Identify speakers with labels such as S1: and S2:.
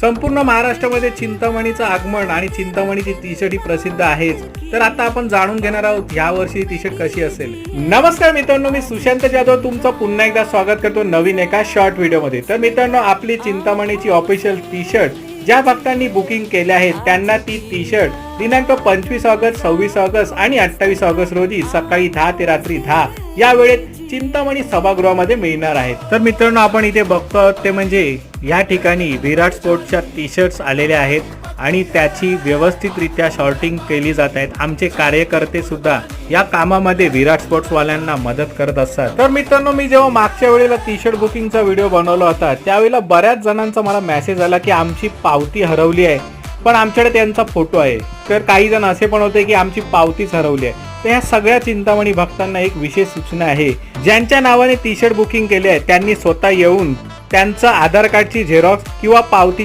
S1: संपूर्ण महाराष्ट्रामध्ये चिंतामणीचं आगमन आणि चिंतामणीची टी शर्ट ही प्रसिद्ध आहेच. तर आता आपण जाणून घेणार आहोत ह्या वर्षी टी शर्ट कशी असेल. नमस्कार मित्रांनो, मी सुशांत जाधव तुमचं पुन्हा एकदा स्वागत करतो नवीन एका शॉर्ट व्हिडिओमध्ये. तर मित्रांनो, आपली चिंतामणीची ऑफिशियल टी शर्ट ज्या भक्तांनी बुकिंग केले आहेत त्यांना ती टी शर्ट दिनांक 25 ऑगस्ट, 26 ऑगस्ट आणि 28 ऑगस्ट रोजी सकाळी 10 ते रात्री 10 या वेळेत चिंतामणी सभागृहामध्ये मिळणार आहेत. तर मित्रांनो, आपण इथे बघतो ते म्हणजे या ठिकाणी विराट स्पोर्ट्सच्या टी शर्ट्स आलेल्या आहेत आणि त्याची व्यवस्थितरित्या शॉर्टिंग केली जात आहेत. आमचे कार्यकर्ते सुद्धा या कामामध्ये विराट स्पोर्ट्स वाल्यांना मदत करत असतात. तर मित्रांनो, मी जेव्हा मागच्या वेळेला टी शर्ट बुकिंगचा व्हिडिओ बनवला होता त्यावेळेला बऱ्याच जणांचा मला मेसेज आला की आमची पावती हरवली आहे, पण आमच्याकडे त्यांचा फोटो आहे. तर काही जण असे पण होते की आमची पावतीच हरवली आहे. तर ह्या सगळ्या चिंतामणी भक्तांना एक विशेष सूचना आहे, ज्यांच्या नावाने टी शर्ट बुकिंग केले आहे त्यांनी स्वतः येऊन त्यांचं आधार कार्डची झेरॉक्स किंवा पावती